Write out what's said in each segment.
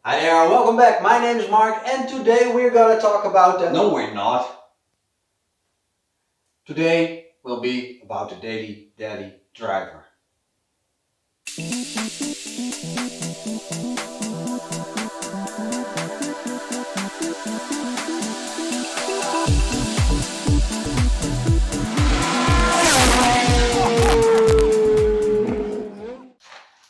Hi there, welcome back. My name is Mark and today we're gonna talk about the... No, we're not. Today will be about the Daily Daddy driver.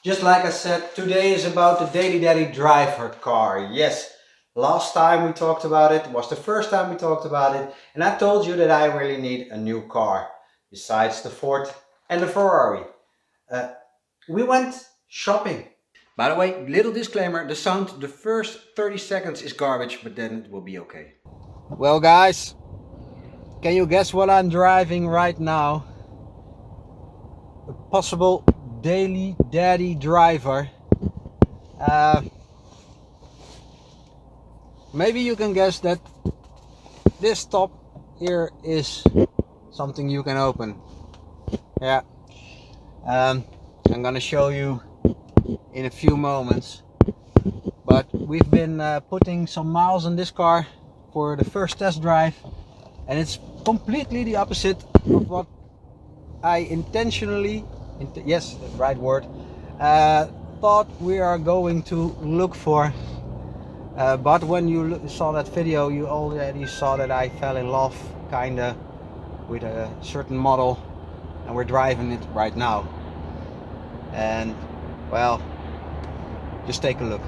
Just like I said, today is about the Daily Daddy driver car. Yes, last time we talked about it, was the first time we talked about it, and I told you that I really need a new car, besides the Ford and the Ferrari. We went shopping. By the way, little disclaimer, the sound, the first 30 seconds is garbage, but then it will be okay. Well guys, can you guess what I'm driving right now? A possible Daily Daddy driver. Maybe you can guess that this top here is something you can open. Yeah. I'm gonna show you in a few moments. But we've been putting some miles on this car for the first test drive, and it's completely the opposite of what I intentionally, yes, the right word, thought we are going to look for. But when you saw that video, you already saw that I fell in love kinda with a certain model, and we're driving it right now. And well, just take a look.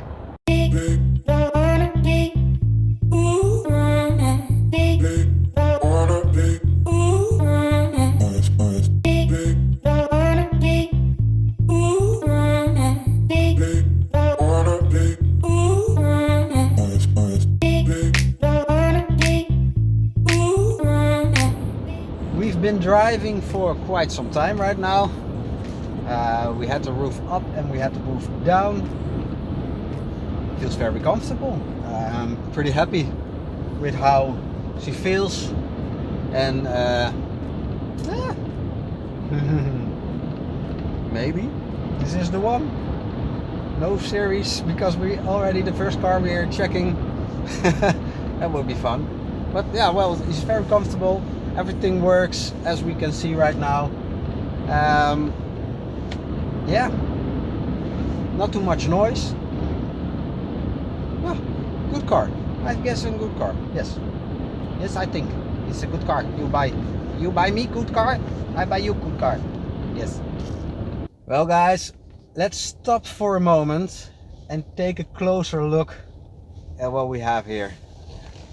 We've been driving for quite some time right now. We had the roof up and we had the roof down. Feels very comfortable. I'm pretty happy with how she feels, and maybe this is the one. No series, because we already the first car we are checking. That will be fun. But yeah, well, it's very comfortable. Everything works as we can see right now. Yeah, not too much noise. Oh, good car. I guess a good car. Yes, yes, I think it's a good car. You buy me good car, I buy you good car. Yes. Well guys, let's stop for a moment and take a closer look at what we have here.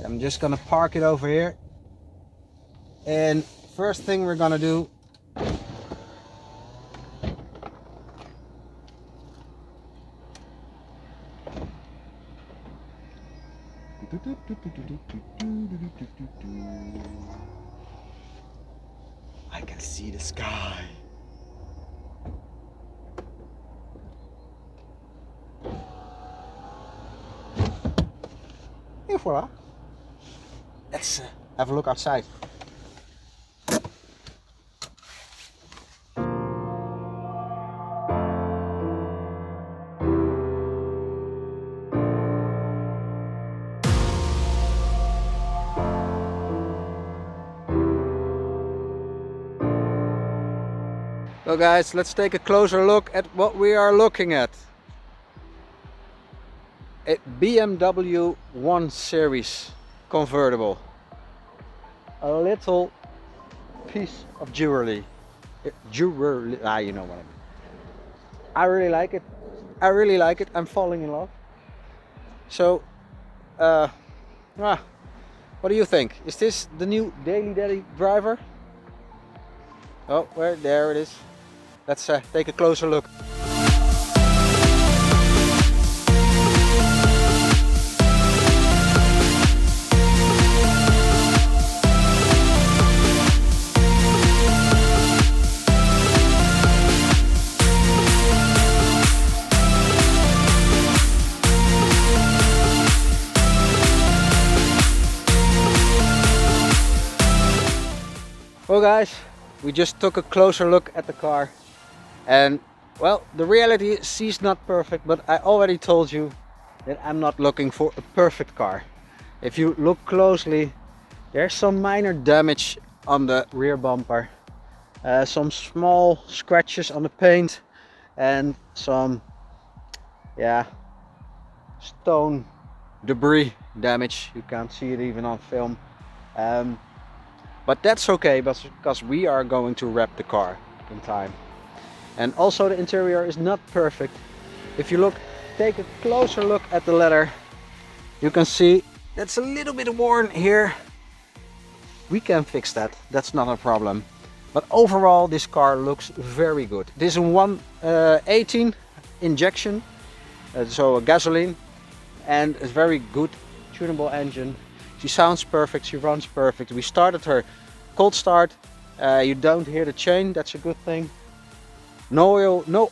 I'm just gonna park it over here, and first thing we're gonna do, I can see the sky. Et voilà. Let's have a look outside. So guys, let's take a closer look at what we are looking at. A BMW 1 Series convertible. A little piece of jewelry. You know what I mean. I really like it. I really like it. I'm falling in love. So, what do you think? Is this the new Daily Daddy driver? Oh, there it is. Let's take a closer look. Well guys, we just took a closer look at the car, and well, the reality she's not perfect, but I already told you that I'm not looking for a perfect car. If you look closely, there's some minor damage on the rear bumper, some small scratches on the paint, and some stone debris damage. You can't see it even on film, but that's okay because we are going to wrap the car in time. And also the interior is not perfect. If you take a closer look at the leather, you can see that's a little bit worn here. We can fix that, that's not a problem. But overall this car looks very good. This is a 1.18 injection, so a gasoline, and a very good tunable engine. She sounds perfect, she runs perfect. We started her cold start. You don't hear the chain, that's a good thing. No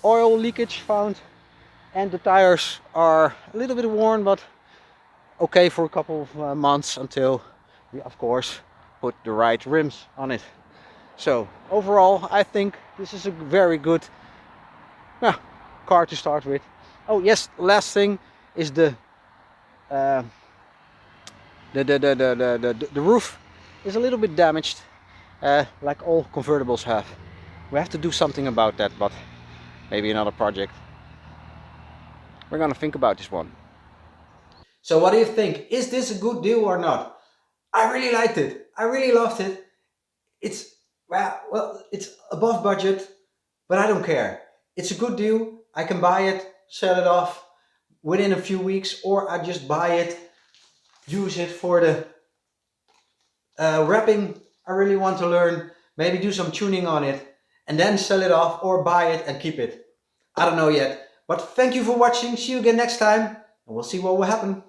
oil leakage found, and the tires are a little bit worn, but okay for a couple of months until we of course put the right rims on it. So overall I think this is a very good car to start with. Oh yes, last thing is the roof is a little bit damaged, like all convertibles have. We have to do something about that, but maybe another project. We're gonna think about this one. So what do you think? Is this a good deal or not? I really liked it. I really loved it. It's, well, it's above budget, but I don't care. It's a good deal. I can buy it, sell it off within a few weeks, or I just buy it, use it for the wrapping. I really want to learn, maybe do some tuning on it, and then sell it off or buy it and keep it. I don't know yet. But thank you for watching. See you again next time, and we'll see what will happen.